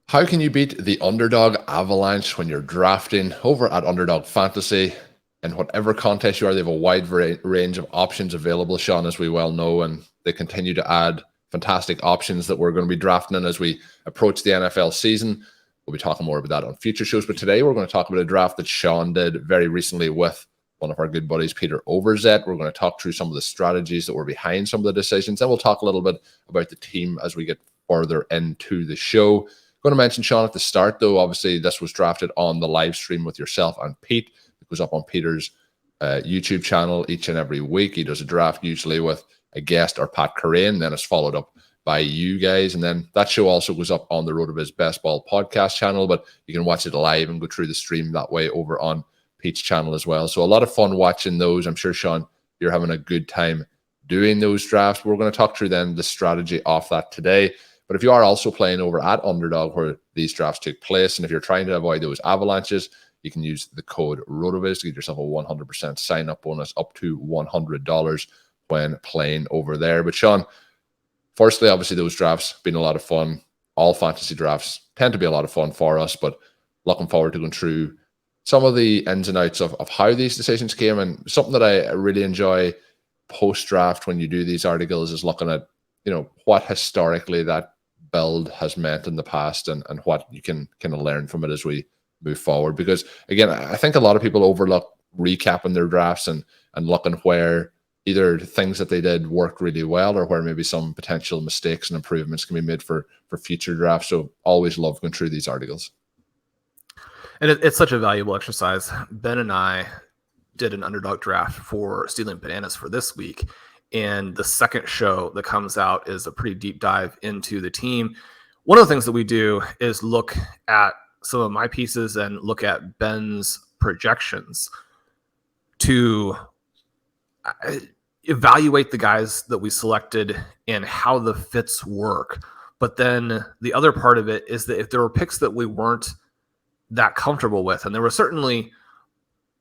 How can you beat the Underdog Avalanche when you're drafting over at Underdog Fantasy? In whatever contest you are, they have a wide range of options available, Shawn, as we well know, and they continue to add fantastic options that we're going to be drafting in as we approach the NFL season. We'll be talking more about that on future shows, but today we're going to talk about a draft that Shawn did very recently with one of our good buddies, Peter Overzet. We're going to talk through some of the strategies that were behind some of the decisions, and we'll talk a little bit about the team as we get further into the show. Going to mention, Shawn, at the start, though, obviously this was drafted on the live stream with yourself and Pete. It goes up on Peter's YouTube channel each and every week. He does a draft usually with a guest or Pat Curran, then it's followed up by you guys. And then that show also goes up on the RotoViz Best Ball podcast channel, but you can watch it live and go through the stream that way over on Pete's channel as well. So a lot of fun watching those. I'm sure, Shawn, you're having a good time doing those drafts. We're going to talk through then the strategy off that today. But if you are also playing over at Underdog where these drafts took place, and if you're trying to avoid those avalanches, you can use the code RotoViz to get yourself a 100% sign-up bonus up to $100 when playing over there. But Shawn, firstly, obviously those drafts been a lot of fun. All fantasy drafts tend to be a lot of fun for us, but looking forward to going through some of the ins and outs of how these decisions came. And something that I really enjoy post-draft when you do these articles is looking at, what historically that build has meant in the past and what you can kind of learn from it as we move forward. Because again, I think a lot of people overlook recapping their drafts and looking where either things that they did worked really well or where maybe some potential mistakes and improvements can be made for future drafts. So always love going through these articles. And it's such a valuable exercise. Ben and I did an underdog draft for Stealing Bananas for this week. And the second show that comes out is a pretty deep dive into the team. One of the things that we do is look at some of my pieces and look at Ben's projections to evaluate the guys that we selected and how the fits work. But then the other part of it is that if there were picks that we weren't that comfortable with, and there was certainly,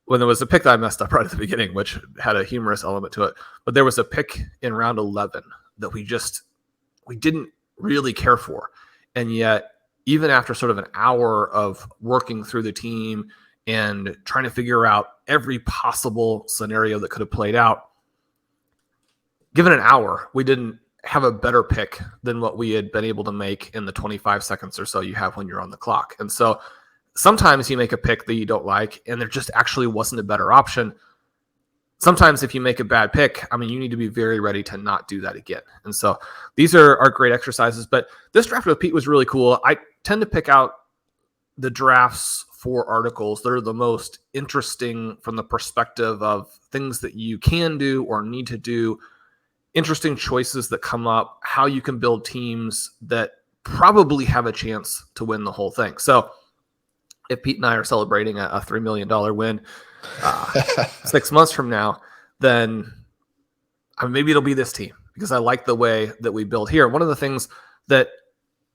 when there was a pick that I messed up right at the beginning, which had a humorous element to it, but there was a pick in round 11 that we didn't really care for. And yet, even after sort of an hour of working through the team and trying to figure out every possible scenario that could have played out, given an hour, we didn't have a better pick than what we had been able to make in the 25 seconds or so you have when you're on the clock. And so sometimes you make a pick that you don't like, and there just actually wasn't a better option. Sometimes if you make a bad pick, you need to be very ready to not do that again. And so these are great exercises. But this draft with Pete was really cool. I tend to pick out the drafts for articles that are the most interesting from the perspective of things that you can do or need to do, interesting choices that come up, how you can build teams that probably have a chance to win the whole thing. So if Pete and I are celebrating a $3 million win 6 months from now, then maybe it'll be this team, because I like the way that we build here. One of the things that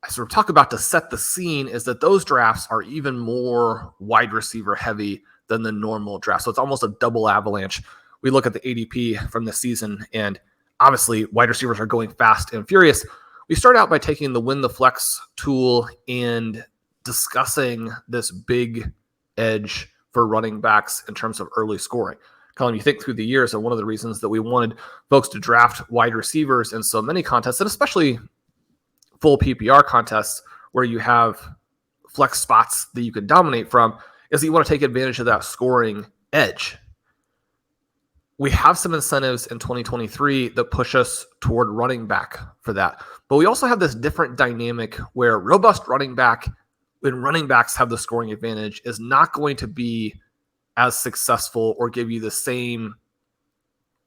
I sort of talk about to set the scene is that those drafts are even more wide receiver heavy than the normal draft. So it's almost a double avalanche. We look at the ADP from this season, and obviously wide receivers are going fast and furious. We start out by taking the Win the Flex tool and discussing this big edge for running backs in terms of early scoring. Colm, you think through the years, and one of the reasons that we wanted folks to draft wide receivers in so many contests, and especially full PPR contests where you have flex spots that you can dominate from, is that you want to take advantage of that scoring edge. We have some incentives in 2023 that push us toward running back for that. But we also have this different dynamic where robust running back, when running backs have the scoring advantage, is not going to be as successful or give you the same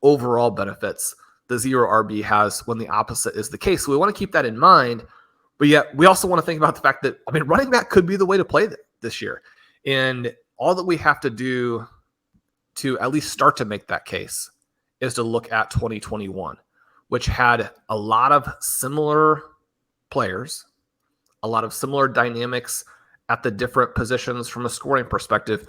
overall benefits the zero RB has when the opposite is the case. So we want to keep that in mind, but yet we also want to think about the fact that, running back could be the way to play this year. And all that we have to do to at least start to make that case is to look at 2021, which had a lot of similar players, a lot of similar dynamics at the different positions from a scoring perspective.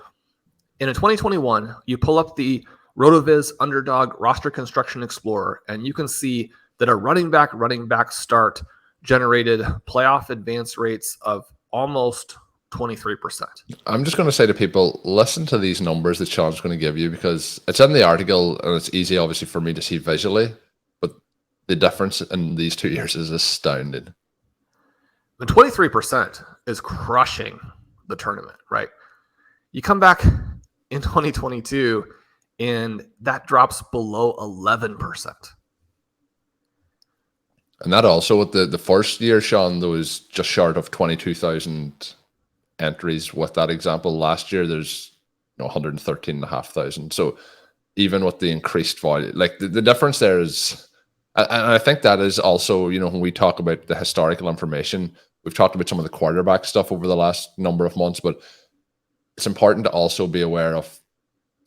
And in 2021, you pull up the RotoViz Underdog Roster Construction Explorer, and you can see that a running back start generated playoff advance rates of almost 23%. I'm just going to say to people, listen to these numbers that Shawn's going to give you, because it's in the article and it's easy, obviously, for me to see visually, but the difference in these 2 years is astounding. The 23% is crushing the tournament, right? You come back in 2022 and that drops below 11%. And that also, with the first year, Shawn, there was just short of 22,000 entries with that example. Last year, there's 113,500. So even with the increased volume, like the difference there is, and I think that is also, when we talk about the historical information, we've talked about some of the quarterback stuff over the last number of months, but it's important to also be aware of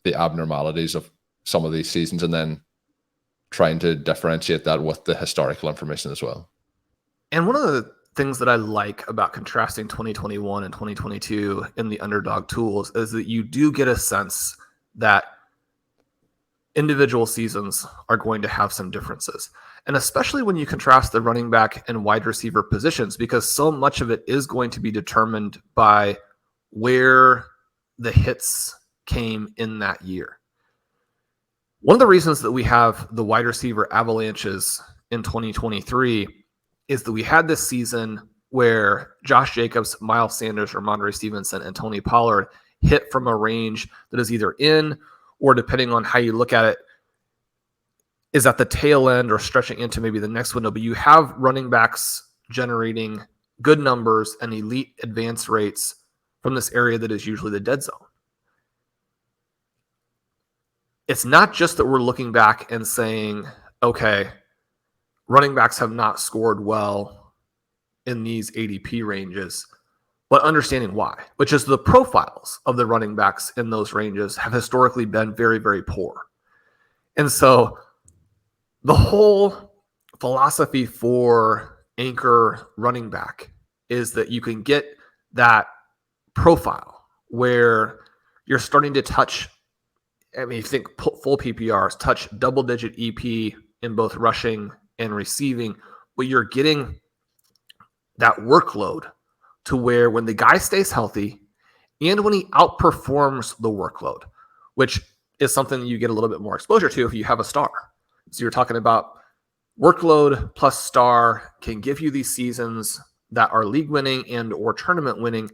the abnormalities of some of these seasons and then trying to differentiate that with the historical information as well. And one of the things that I like about contrasting 2021 and 2022 in the Underdog tools is that you do get a sense that individual seasons are going to have some differences. And especially when you contrast the running back and wide receiver positions, because so much of it is going to be determined by where the hits came in that year. One of the reasons that we have the wide receiver avalanches in 2023 is that we had this season where Josh Jacobs, Miles Sanders, Rhamondre Stevenson, and Tony Pollard hit from a range that is either in, or depending on how you look at it, is at the tail end or stretching into maybe the next window. But you have running backs generating good numbers and elite advance rates from this area that is usually the dead zone. It's not just that we're looking back and saying, okay, running backs have not scored well in these ADP ranges, but understanding why, which is the profiles of the running backs in those ranges have historically been very, very poor. And so the whole philosophy for anchor running back is that you can get that profile where you're starting to touch, I mean, you think full PPRs, touch double-digit EP in both rushing and receiving, but you're getting that workload to where when the guy stays healthy and when he outperforms the workload, which is something you get a little bit more exposure to if you have a star. So you're talking about workload plus star can give you these seasons that are league winning and or tournament winning.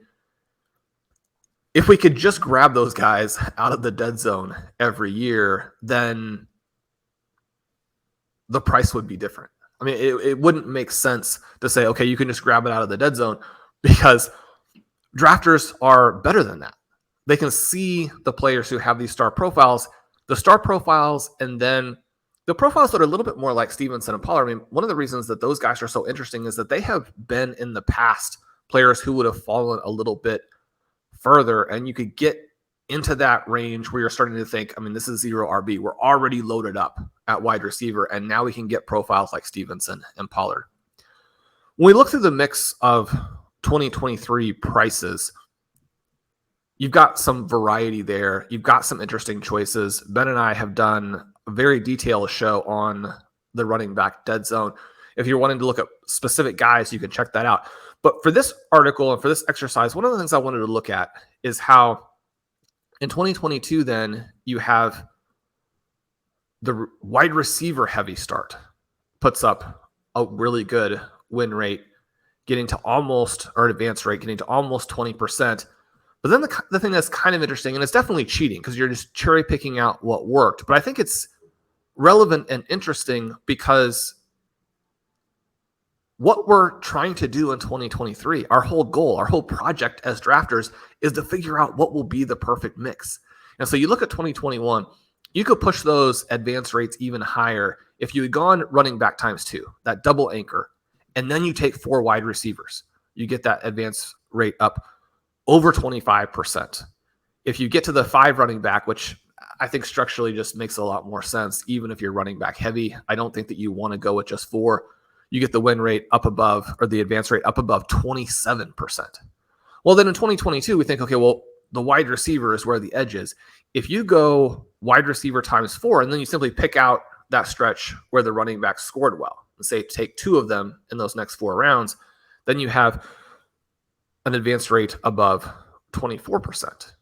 If we could just grab those guys out of the dead zone every year, then the price would be different. I mean, it wouldn't make sense to say, okay, you can just grab it out of the dead zone, because drafters are better than that. They can see the players who have these star profiles, and then the profiles that are a little bit more like Stevenson and Pollard. I mean, one of the reasons that those guys are so interesting is that they have been in the past players who would have fallen a little bit further, and you could get into that range where you're starting to think, I mean, this is 0 RB. We're already loaded up at wide receiver, and now we can get profiles like Stevenson and Pollard. When we look through the mix of 2023 prices, you've got some variety there. You've got some interesting choices. Ben and I have done a very detailed show on the running back dead zone. If you're wanting to look at specific guys, you can check that out. But for this article and for this exercise, one of the things I wanted to look at is how in 2022, then you have the wide receiver heavy start puts up a really good win rate, getting to almost, or advance rate, getting to almost 20%. But then the thing that's kind of interesting, and it's definitely cheating because you're just cherry picking out what worked, but I think it's relevant and interesting because what we're trying to do in 2023, our whole goal, our whole project as drafters is to figure out what will be the perfect mix. And so you look at 2021, you could push those advance rates even higher if you had gone running back ×2, that double anchor, and then you take 4 wide receivers. You get that advance rate up over 25%. If you get to the 5 running back, which I think structurally just makes a lot more sense, even if you're running back heavy, I don't think that you want to go with just 4. You get the win rate up above, or the advance rate up above 27%. Well, then in 2022, we think, okay, well, the wide receiver is where the edge is. If you go wide receiver ×4, and then you simply pick out that stretch where the running back scored well, and say take 2 of them in those next 4 rounds, then you have an advanced rate above 24%.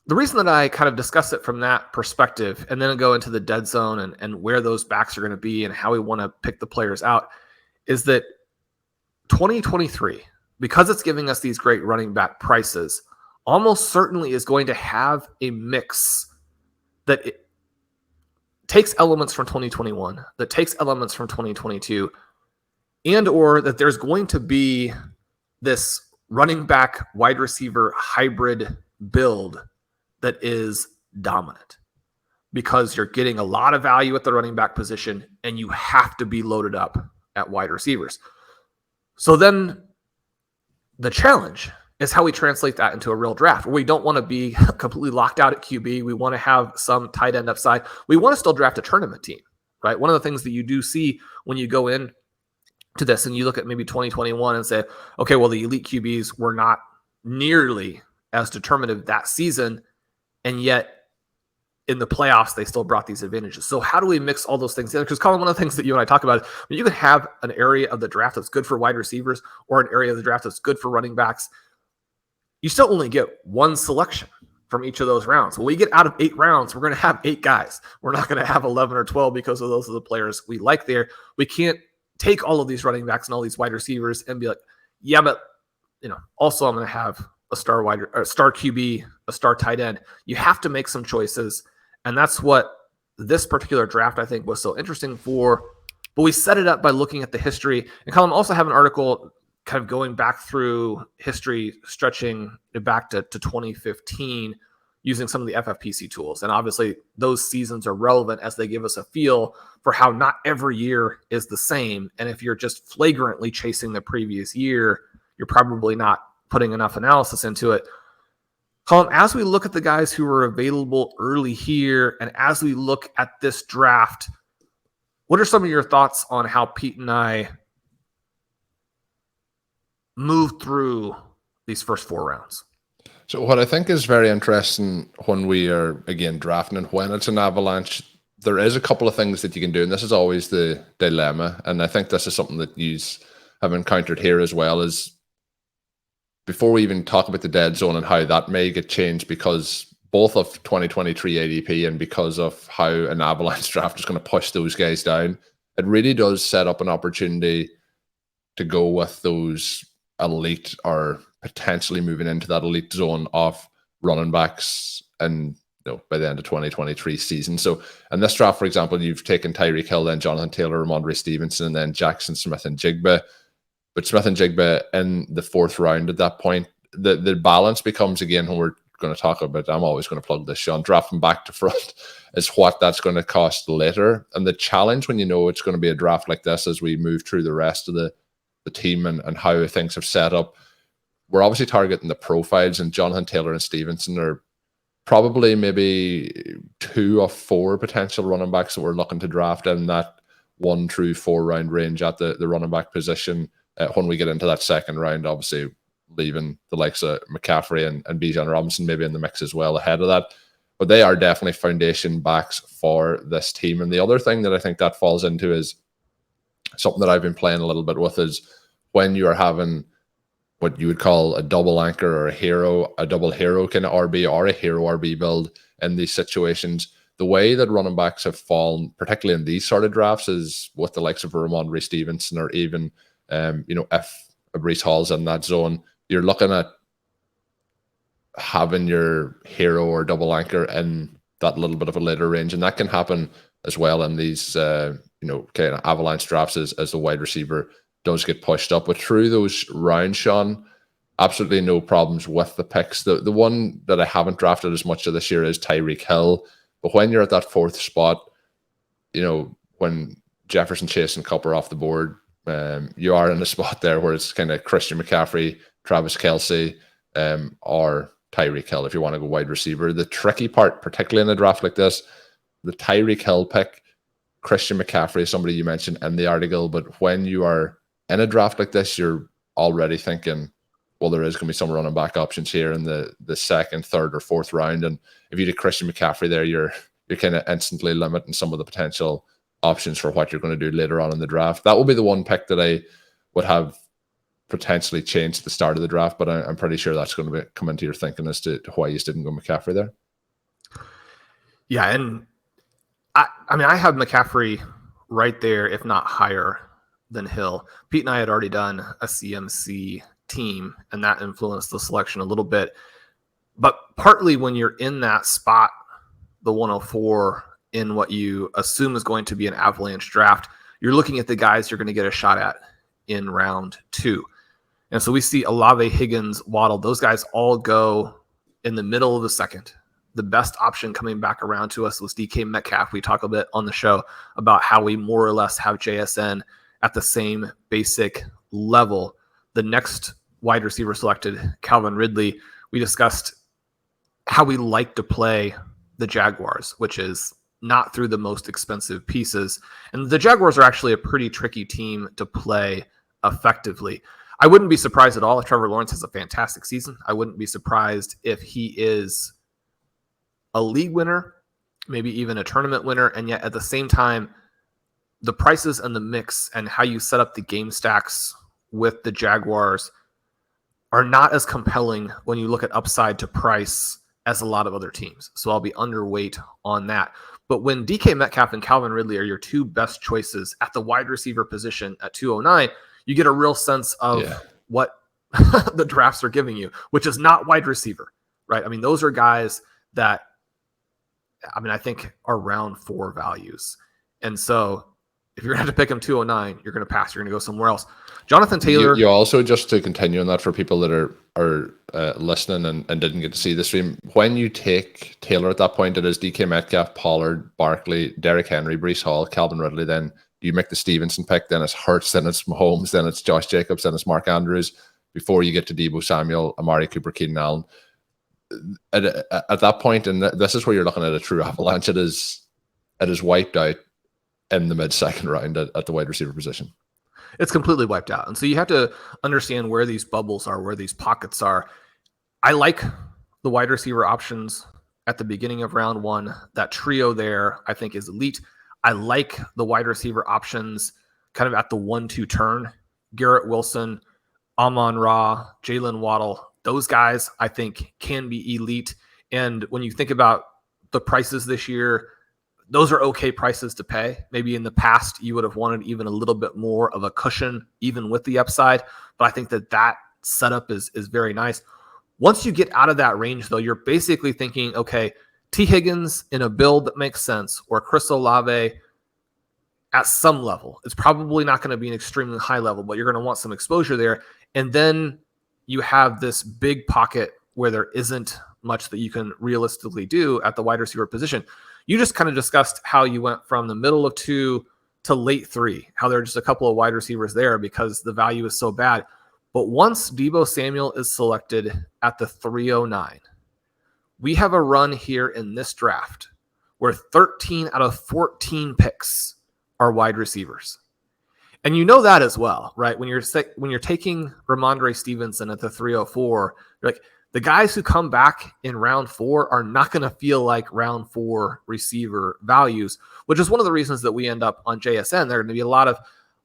The reason that I kind of discuss it from that perspective and then go into the dead zone and where those backs are going to be and how we want to pick the players out is that 2023, because it's giving us these great running back prices, almost certainly is going to have a mix that it takes elements from 2021, that takes elements from 2022, and or that there's going to be this running back wide receiver hybrid build that is dominant because you're getting a lot of value at the running back position and you have to be loaded up at wide receivers. So then the challenge is how we translate that into a real draft. We don't want to be completely locked out at QB. We want to have some tight end upside. We want to still draft a tournament team, right? One of the things that you do see when you go in to this and you look at maybe 2021 and say, okay, well, the elite QBs were not nearly as determinative that season, and yet in the playoffs, they still brought these advantages. So how do we mix all those things together? Because Colm, one of the things that you and I talk about is you can have an area of the draft that's good for wide receivers or an area of the draft that's good for running backs. You still only get one selection from each of those rounds. When we get out of 8 rounds, we're going to have 8 guys. We're not going to have 11 or 12 because of those are the players we like there. We can't take all of these running backs and all these wide receivers and be like, yeah, but also I'm going to have a star QB, a star tight end. You have to make some choices. And that's what this particular draft, I think, was so interesting for. But we set it up by looking at the history. And Colm also have an article kind of going back through history, stretching back to 2015, using some of the FFPC tools. And obviously, those seasons are relevant as they give us a feel for how not every year is the same. And if you're just flagrantly chasing the previous year, you're probably not putting enough analysis into it. Colm, as we look at the guys who are available early here, and as we look at this draft, what are some of your thoughts on how Pete and I moved through these first 4 rounds? So what I think is very interesting when we are, again, drafting and when it's an Avalanche, there is a couple of things that you can do, and this is always the dilemma, and I think this is something that you have encountered here as well, is before we even talk about the dead zone and how that may get changed because both of 2023 ADP and because of how an Avalanche draft is going to push those guys down, it really does set up an opportunity to go with those elite or potentially moving into that elite zone of running backs and by the end of 2023 season. So in this draft, for example, you've taken Tyreek Hill, then Jonathan Taylor, Rhamondre Stevenson, and then Jackson Smith-Njigba. But Smith-Njigba in the 4th round at that point, the balance becomes, again, when we're going to talk about, I'm always going to plug this, Shawn, drafting back to front is what that's going to cost later. And the challenge when it's going to be a draft like this as we move through the rest of the team and how things have set up, we're obviously targeting the profiles, and Jonathan Taylor and Stevenson are probably maybe 2 of 4 potential running backs that we're looking to draft in that 1 through 4 round range at the running back position. When we get into that 2nd round, obviously leaving the likes of McCaffrey and Bijan Robinson maybe in the mix as well ahead of that. But they are definitely foundation backs for this team. And the other thing that I think that falls into is something that I've been playing a little bit with is when you are having what you would call a double anchor or a double hero kind of RB or a hero RB build in these situations. The way that running backs have fallen, particularly in these sort of drafts, is with the likes of Rhamondre Stevenson or even if Breece Hall's in that zone, you're looking at having your hero or double anchor in that little bit of a later range. And that can happen as well in these, kind of Avalanche drafts as the wide receiver does get pushed up. But through those rounds, Shawn, absolutely no problems with the picks. The one that I haven't drafted as much of this year is Tyreek Hill. But when you're at that 4th spot, when Jefferson, Chase, and Kupp are off the board, you are in a spot there where it's kind of Christian McCaffrey, Travis Kelce, or Tyreek Hill if you want to go wide receiver. The tricky part, particularly in a draft like this, the Tyreek Hill pick, Christian McCaffrey is somebody you mentioned in the article, but when you are in a draft like this, you're already thinking, well, there is going to be some running back options here in the 2nd, 3rd, or 4th round. And if you did Christian McCaffrey there, you're kind of instantly limiting some of the potential options for what you're going to do later on in the draft. That will be the one pick that I would have potentially change the start of the draft, but I'm pretty sure that's going to come into your thinking as to why you didn't go McCaffrey there. Yeah, and I mean, I have McCaffrey right there, if not higher than Hill. Pete and I had already done a CMC team, and that influenced the selection a little bit. But partly when you're in that spot, the 104, in what you assume is going to be an Avalanche draft, you're looking at the guys you're going to get a shot at in round 2. And so we see Olave, Higgins, Waddle. Those guys all go in the middle of the second. The best option coming back around to us was DK Metcalf. We talk a bit on the show about how we more or less have JSN at the same basic level. The next wide receiver selected, Calvin Ridley. We discussed how we like to play the Jaguars, which is not through the most expensive pieces. And the Jaguars are actually a pretty tricky team to play effectively. I wouldn't be surprised at all if Trevor Lawrence has a fantastic season. I wouldn't be surprised if he is a league winner, maybe even a tournament winner. And yet at the same time, the prices and the mix and how you set up the game stacks with the Jaguars are not as compelling when you look at upside to price as a lot of other teams. So I'll be underweight on that. But when DK Metcalf and Calvin Ridley are your two best choices at the wide receiver position at 209, you get a real sense of what the drafts are giving you, which is not wide receiver, right? I mean, those are guys that, I mean, I think are round 4 values. And so if you're going to have to pick him 209, you're going to pass. You're going to go somewhere else. Jonathan Taylor. You also, just to continue on that for people that are listening and didn't get to see the stream, when you take Taylor at that point, it is DK Metcalf, Pollard, Barkley, Derrick Henry, Breece Hall, Calvin Ridley. Then you make the Stevenson pick, then it's Hurts, then it's Mahomes, then it's Josh Jacobs, then it's Mark Andrews, before you get to Deebo Samuel, Amari Cooper, Keenan Allen. At that point, and this is where you're looking at a true avalanche, it is wiped out in the mid-second round at the wide receiver position. It's completely wiped out. And so you have to understand where these bubbles are, where these pockets are. I like the wide receiver options at the beginning of round 1. That trio there, I think, is elite. I like the wide receiver options kind of at the 1-2 turn. Garrett Wilson, Amon-Ra, Jalen Waddle, those guys I think can be elite. And when you think about the prices this year, those are okay prices to pay. Maybe in the past you would have wanted even a little bit more of a cushion, even with the upside. But I think that setup is very nice. Once you get out of that range, though, you're basically thinking, okay, T. Higgins in a build that makes sense, or Chris Olave at some level. It's probably not going to be an extremely high level, but you're going to want some exposure there. And then you have this big pocket where there isn't much that you can realistically do at the wide receiver position. You just kind of discussed how you went from the middle of 2 to late 3, how there are just a couple of wide receivers there because the value is so bad. But once Deebo Samuel is selected at the 309, we have a run here in this draft where 13 out of 14 picks are wide receivers. And you know that as well, right? When you're taking Rhamondre Stevenson at the 304, you're like, the guys who come back in round 4 are not going to feel like round 4 receiver values, which is one of the reasons that we end up on JSN. There are going to be a lot of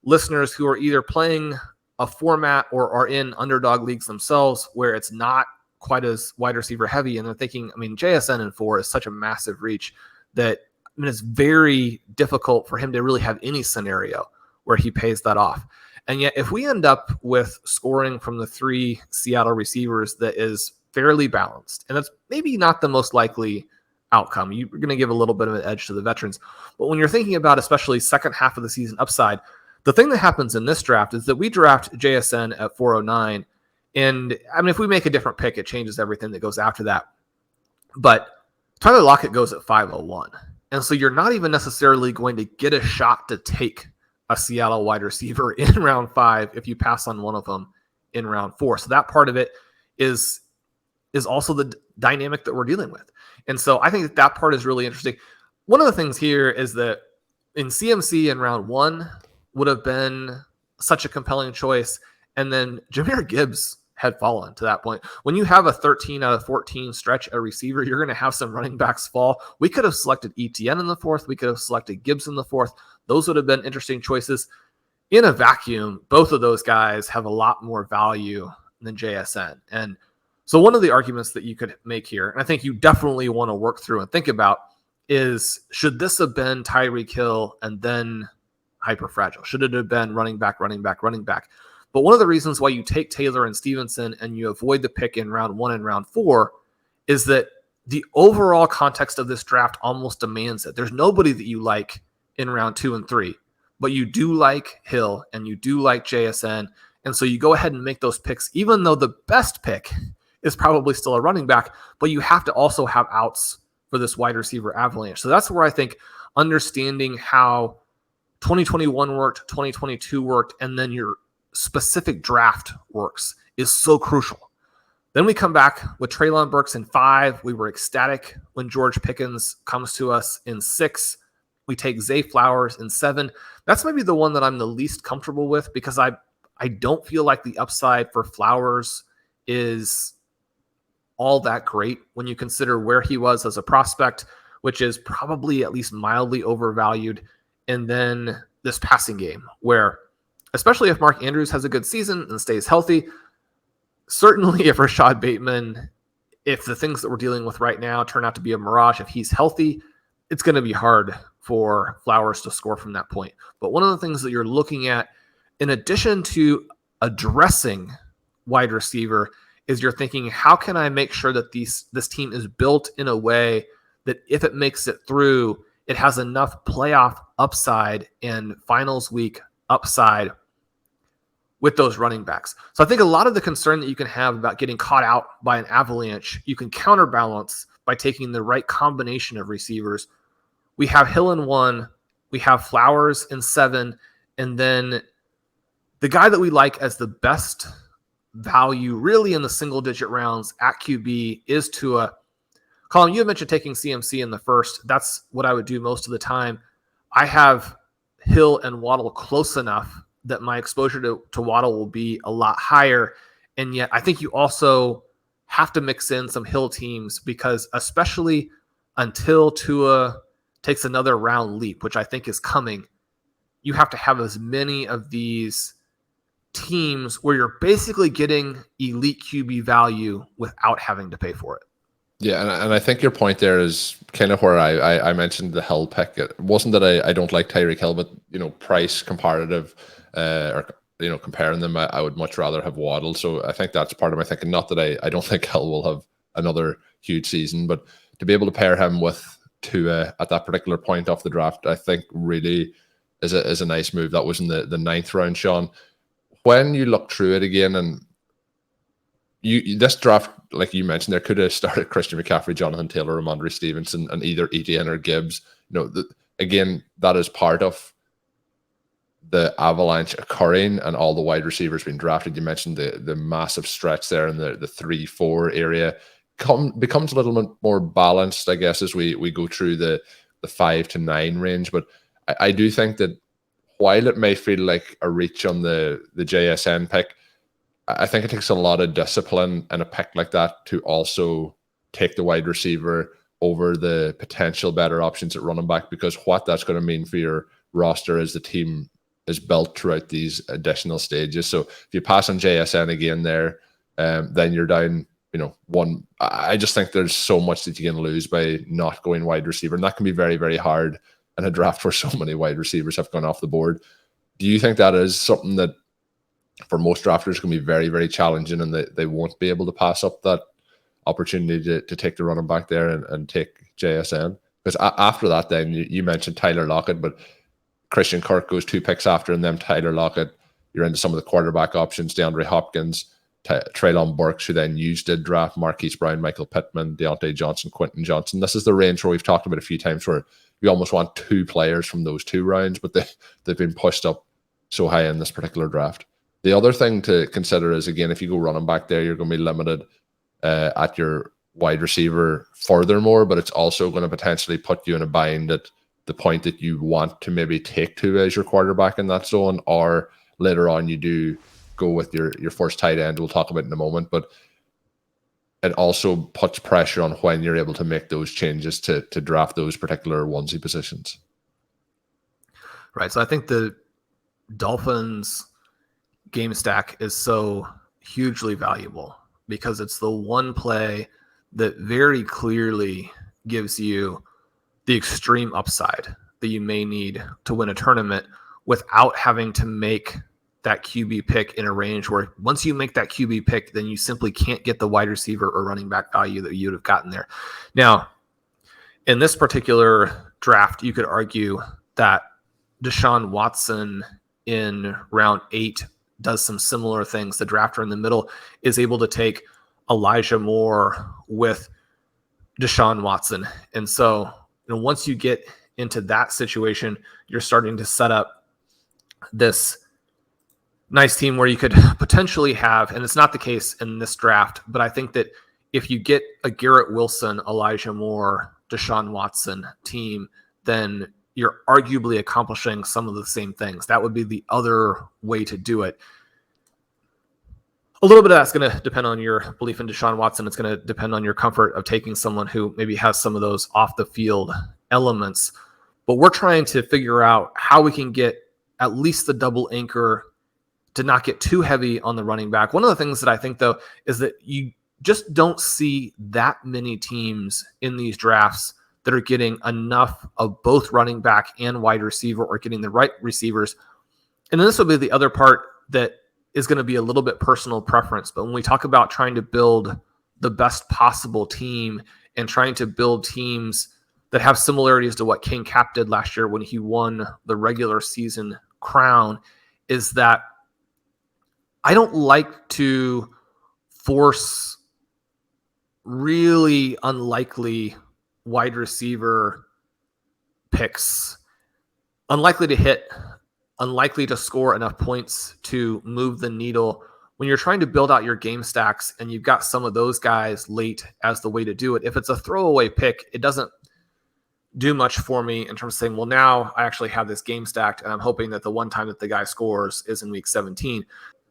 listeners who are either playing a format or are in underdog leagues themselves where it's not quite as wide receiver heavy. And they're thinking, I mean, JSN in 4 is such a massive reach that, I mean, it's very difficult for him to really have any scenario where he pays that off. And yet, if we end up with scoring from the 3 Seattle receivers that is fairly balanced, and that's maybe not the most likely outcome, you're going to give a little bit of an edge to the veterans. But when you're thinking about especially second half of the season upside, the thing that happens in this draft is that we draft JSN at 409. And I mean, if we make a different pick, it changes everything that goes after that. But Tyler Lockett goes at 501. And so you're not even necessarily going to get a shot to take a Seattle wide receiver in round 5 if you pass on one of them in round 4. So that part of it is also the dynamic that we're dealing with. And so I think that part is really interesting. One of the things here is that in CMC in round 1 would have been such a compelling choice. And then Jahmyr Gibbs had fallen to that point. When you have a 13 out of 14 stretch a receiver, you're going to have some running backs fall. We could have selected ETN in the 4th. We could have selected Gibbs in the 4th. Those would have been interesting choices. in a vacuum, both of those guys have a lot more value than JSN. And so one of the arguments that you could make here, and I think you definitely want to work through and think about, is should this have been Tyreek Hill and then hyper fragile? Should it have been running back? But one of the reasons why you take Taylor and Stevenson and you avoid the pick in round 1 and round 4 is that the overall context of this draft almost demands it. There's nobody that you like in round 2 and 3, but you do like Hill and you do like JSN. And so you go ahead and make those picks, even though the best pick is probably still a running back, but you have to also have outs for this wide receiver avalanche. So that's where I think understanding how 2021 worked, 2022 worked, and then your specific draft works is so crucial. Then we come back with Treylon Burks in 5. We were ecstatic when George Pickens comes to us in 6. We take Zay Flowers in 7. That's maybe the one that I'm the least comfortable with because I don't feel like the upside for Flowers is all that great when you consider where he was as a prospect, which is probably at least mildly overvalued. And then this passing game where, especially if Mark Andrews has a good season and stays healthy, certainly if Rashad Bateman, if the things that we're dealing with right now turn out to be a mirage, if he's healthy, it's going to be hard for Flowers to score from that point. But one of the things that you're looking at, in addition to addressing wide receiver, is you're thinking, how can I make sure that this team is built in a way that if it makes it through, it has enough playoff upside and finals week upside with those running backs. So I think a lot of the concern that you can have about getting caught out by an avalanche, you can counterbalance by taking the right combination of receivers. We have Hill in 1, we have Flowers in 7, and then the guy that we like as the best value really in the single-digit rounds at QB is Tua. Colm, you had mentioned taking CMC in the first. That's what I would do most of the time. I have Hill and Waddle close enough that my exposure to Waddle will be a lot higher. And yet I think you also have to mix in some Hill teams because especially until Tua takes another round leap, which I think is coming, you have to have as many of these teams where you're basically getting elite QB value without having to pay for it. Yeah, and I think your point there is kind of where I mentioned the Hill pick. It wasn't that I don't like Tyreek Hill, but price comparative or comparing them, I would much rather have Waddle. So I think that's part of my thinking. Not that I don't think Hill will have another huge season, but to be able to pair him with Tua at that particular point off the draft, I think really is a nice move. That was in the 9th round, Shawn. When you look through it again, and this draft, like you mentioned, there could have started Christian McCaffrey, Jonathan Taylor, Rhamondre Stevenson, and either Etienne or Gibbs. Again, that is part of the avalanche occurring and all the wide receivers being drafted. You mentioned the massive stretch there in the 3-4 area. Becomes a little bit more balanced, I guess, as we go through the 5 to 9 range. But I do think that while it may feel like a reach on the JSN pick, I think it takes a lot of discipline in a pick like that to also take the wide receiver over the potential better options at running back, because what that's going to mean for your roster as the team is built throughout these additional stages. So if you pass on JSN again there, then you're down, one. I just think there's so much that you can lose by not going wide receiver, and that can be very, very hard in a draft where so many wide receivers have gone off the board. Do you think that is something that for most drafters can be very, very challenging, and they won't be able to pass up that opportunity to take the running back there and take JSN? Because after that, then you mentioned Tyler Lockett, but Christian Kirk goes 2 picks after, and then Tyler Lockett. You're into some of the quarterback options: DeAndre Hopkins, Treylon Burks, who then used to draft Marquise Brown, Michael Pittman, Deontay Johnson, Quentin Johnson. This is the range where we've talked about a few times where you almost want 2 players from those 2 rounds, but they've been pushed up so high in this particular draft. The other thing to consider is, again, if you go running back there, you're going to be limited at your wide receiver furthermore, but it's also going to potentially put you in a bind at the point that you want to maybe take Tua as your quarterback in that zone, or later on you do go with your first tight end. We'll talk about in a moment, but it also puts pressure on when you're able to make those changes to draft those particular onesie positions. Right. So I think the Dolphins game stack is so hugely valuable because it's the one play that very clearly gives you the extreme upside that you may need to win a tournament without having to make that QB pick in a range where once you make that QB pick, then you simply can't get the wide receiver or running back value that you would have gotten there. Now, in this particular draft, you could argue that Deshaun Watson in round 8 does some similar things. The drafter in the middle is able to take Elijah Moore with Deshaun Watson. And so, once you get into that situation, you're starting to set up this nice team where you could potentially have, and it's not the case in this draft, but I think that if you get a Garrett Wilson, Elijah Moore, Deshaun Watson team, then you're arguably accomplishing some of the same things. That would be the other way to do it. A little bit of that's going to depend on your belief in Deshaun Watson. It's going to depend on your comfort of taking someone who maybe has some of those off the field elements. But we're trying to figure out how we can get at least the double anchor to not get too heavy on the running back. One of the things that I think, though, is that you just don't see that many teams in these drafts that are getting enough of both running back and wide receiver or getting the right receivers. And then this will be the other part that is going to be a little bit personal preference. But when we talk about trying to build the best possible team and trying to build teams that have similarities to what King Cap did last year when he won the regular season crown, is that I don't like to force really unlikely wide receiver picks, unlikely to hit, unlikely to score enough points to move the needle. When you're trying to build out your game stacks and you've got some of those guys late as the way to do it, if it's a throwaway pick, it doesn't do much for me in terms of saying, well, now I actually have this game stacked and I'm hoping that the one time that the guy scores is in week 17.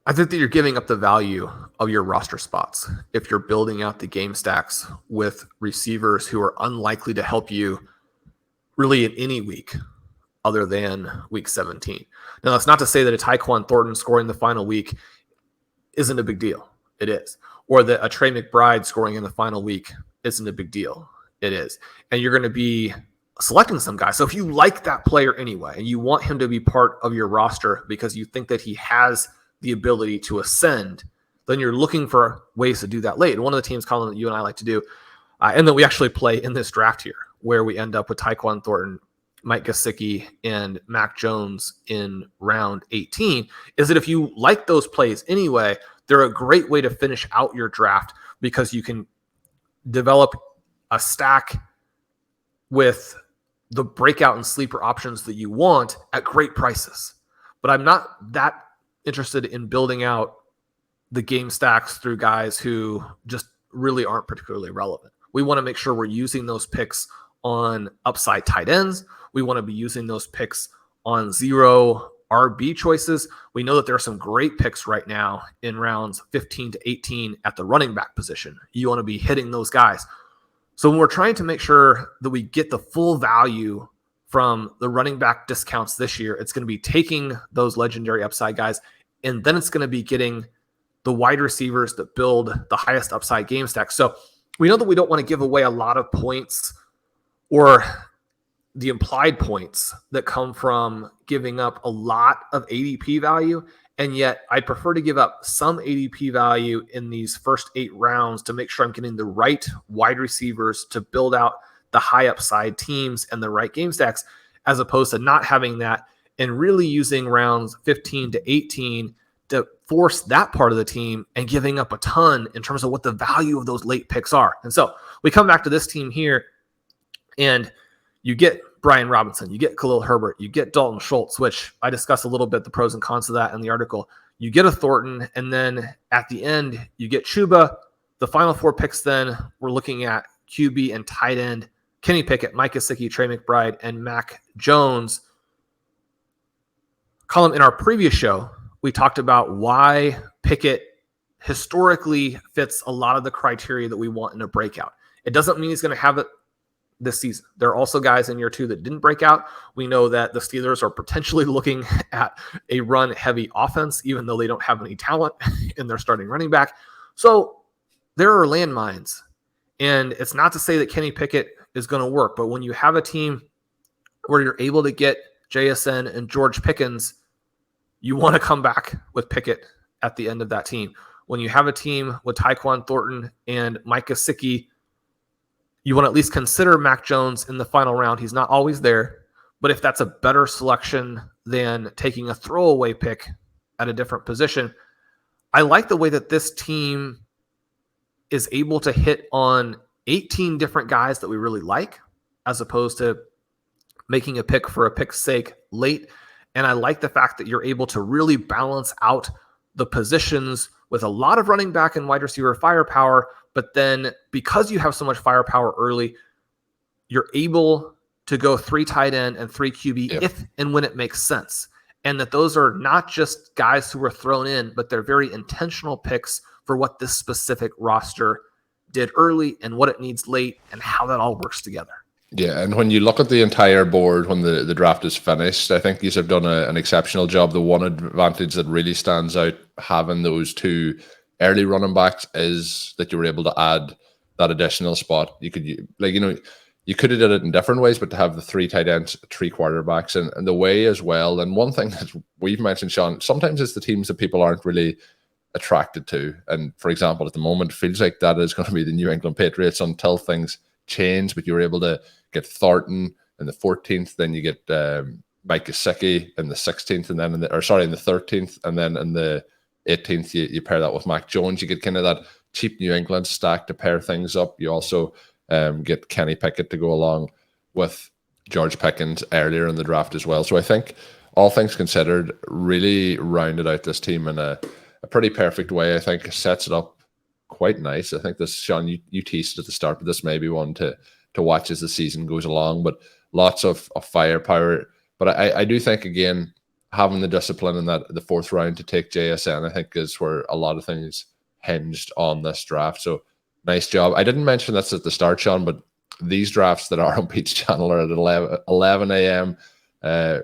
I think that you're giving up the value of your roster spots if you're building out the game stacks with receivers who are unlikely to help you really in any week other than week 17. Now, that's not to say that a Tyquan Thornton scoring the final week isn't a big deal. It is. Or that a Trey McBride scoring in the final week isn't a big deal. It is. And you're going to be selecting some guy. So if you like that player anyway, and you want him to be part of your roster because you think that he has the ability to ascend, then you're looking for ways to do that late. And one of the teams, Colm, that you and I like to do, and that we actually play in this draft here, where we end up with Tyquan Thornton, Mike Gesicki, and Mac Jones in round 18, is that if you like those plays anyway, they're a great way to finish out your draft because you can develop a stack with the breakout and sleeper options that you want at great prices. But I'm not that interested in building out the game stacks through guys who just really aren't particularly relevant. We want to make sure we're using those picks on upside tight ends. We want to be using those picks on zero RB choices. We know that there are some great picks right now in rounds 15 to 18 at the running back position. You want to be hitting those guys. So when we're trying to make sure that we get the full value from the running back discounts this year, it's going to be taking those legendary upside guys, and then it's going to be getting the wide receivers that build the highest upside game stack. So we know that we don't want to give away a lot of points or the implied points that come from giving up a lot of ADP value. And yet I'd prefer to give up some ADP value in these first 8 rounds to make sure I'm getting the right wide receivers to build out the high upside teams and the right game stacks, as opposed to not having that and really using rounds 15 to 18 to force that part of the team and giving up a ton in terms of what the value of those late picks are. And so we come back to this team here and you get Brian Robinson, you get Khalil Herbert, you get Dalton Schultz, which I discussed a little bit the pros and cons of that in the article. You get a Thornton, and then at the end, you get Chuba. The final 4 picks then, we're looking at QB and tight end, Kenny Pickett, Mike Gesicki, Trey McBride, and Mac Jones. Colm, in our previous show, we talked about why Pickett historically fits a lot of the criteria that we want in a breakout. It doesn't mean he's going to have it this season. There are also guys in year 2 that didn't break out. We know that the Steelers are potentially looking at a run-heavy offense, even though they don't have any talent in their starting running back. So there are landmines. And it's not to say that Kenny Pickett is going to work, but when you have a team where you're able to get JSN and George Pickens, you want to come back with Pickett at the end of that team. When you have a team with Tyquan Thornton and Mike Gesicki, you want to at least consider Mac Jones in the final round. He's not always there, but if that's a better selection than taking a throwaway pick at a different position, I like the way that this team is able to hit on 18 different guys that we really like, as opposed to making a pick for a pick's sake late. And I like the fact that you're able to really balance out the positions with a lot of running back and wide receiver firepower. But then because you have so much firepower early, you're able to go 3 tight end and 3 QB if and when it makes sense. And that those are not just guys who were thrown in, but they're very intentional picks for what this specific roster did early and what it needs late and how that all works together. Yeah, and when you look at the entire board when the draft is finished, I think these have done an exceptional job. The one advantage that really stands out having those 2 early running backs is that you were able to add that additional spot. You could, you could have did it in different ways, but to have the 3 tight ends, 3 quarterbacks, and the way as well. And one thing that we've mentioned, Shawn, sometimes it's the teams that people aren't really attracted to. And for example, at the moment, it feels like that is going to be the New England Patriots until things change, but you were able to get Thornton in the 14th, then you get Mike Gesicki in the 16th, and then in the 13th, and then in the 18th you pair that with Mac Jones. You get kind of that cheap New England stack to pair things up. You also get Kenny Pickett to go along with George Pickens earlier in the draft as well. So I think all things considered, really rounded out this team in a pretty perfect way. I think it sets it up quite nice. I think this, Shawn, you teased at the start, but this may be one to watch as the season goes along, but lots of firepower. But I do think, again, having the discipline in that the 4th round to take JSN, I think is where a lot of things hinged on this draft. So nice job. I didn't mention this at the start, Shawn, but these drafts that are on Pete's channel are at 11 a.m.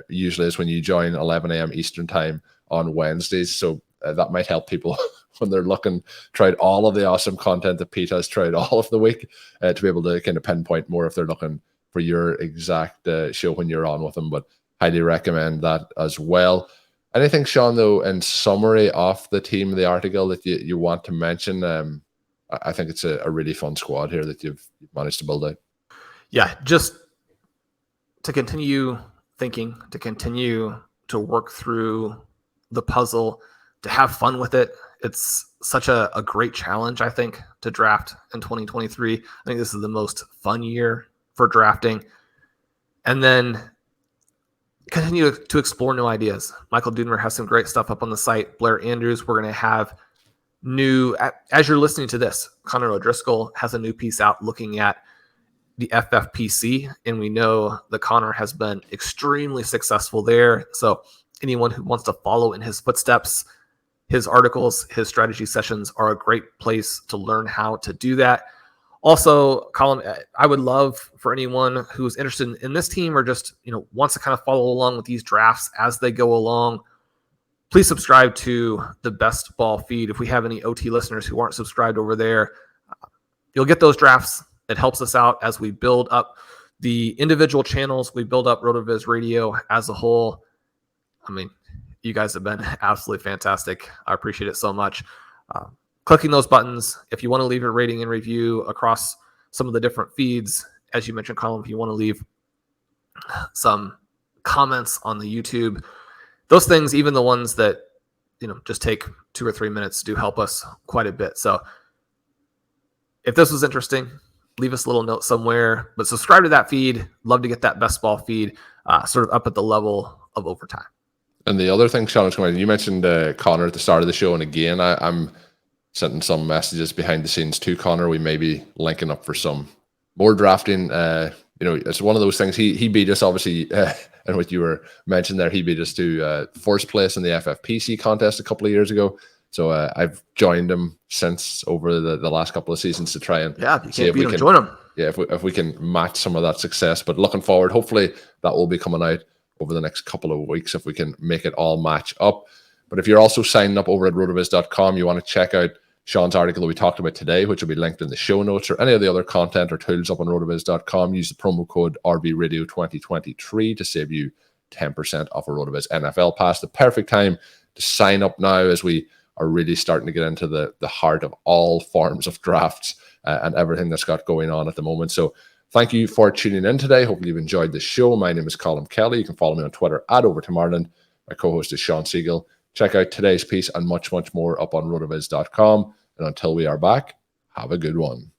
Usually is when you join, 11 a.m. Eastern time on Wednesdays. So that might help people when they're looking, tried all of the awesome content that Pete has tried all of the week to be able to kind of pinpoint more if they're looking for your exact show when you're on with them. But highly recommend that as well. Anything, Shawn, though, in summary of the team, the article that you want to mention? I think it's a really fun squad here that you've managed to build out. Yeah, just to continue thinking, to continue to work through the puzzle, to have fun with it. It's such a great challenge, I think, to draft in 2023. I think this is the most fun year for drafting. And then continue to explore new ideas. Michael Dudenmer has some great stuff up on the site. Blair Andrews, we're going to have new, as you're listening to this, Connor O'Driscoll has a new piece out looking at the FFPC, and we know that Connor has been extremely successful there. So anyone who wants to follow in his footsteps, his articles, his strategy sessions are a great place to learn how to do that. Also, Colm, I would love for anyone who's interested in this team or just wants to kind of follow along with these drafts as they go along, please subscribe to the Best Ball feed. If we have any OT listeners who aren't subscribed over there, you'll get those drafts. It helps us out as we build up the individual channels. We build up RotoViz Radio as a whole. I mean, you guys have been absolutely fantastic. I appreciate it so much. Clicking those buttons, if you want to leave a rating and review across some of the different feeds, as you mentioned, Colm, if you want to leave some comments on the YouTube, those things, even the ones that just take 2 or 3 minutes, do help us quite a bit. So if this was interesting, leave us a little note somewhere, but subscribe to that feed. Love to get that Best Ball feed sort of up at the level of Overtime. And the other thing, Shawn, you mentioned Connor at the start of the show, and again, I'm sending some messages behind the scenes to Connor. We may be linking up for some more drafting. It's one of those things. He beat us, obviously, and what you were mentioning there, he beat us to first place in the FFPC contest a couple of years ago. So I've joined him since over the last couple of seasons to try and if you see can't if we beat him, can join him. Yeah, if we can match some of that success. But looking forward, hopefully that will be coming out over the next couple of weeks if we can make it all match up. But if you're also signing up over at rotoviz.com, you want to check out Shawn's article that we talked about today, which will be linked in the show notes, or any of the other content or tools up on rotoviz.com. Use the promo code RVRadio2023 to save you 10% off a RotoViz NFL pass. The perfect time to sign up now, as we are really starting to get into the heart of all forms of drafts and everything that's got going on at the moment. So thank you for tuning in today. Hopefully you've enjoyed the show. My name is Colm Kelly. You can follow me on Twitter at @OvertimeIreland. My co-host is Shawn Siegele. Check out today's piece and much, much more up on rotoviz.com. And until we are back, have a good one.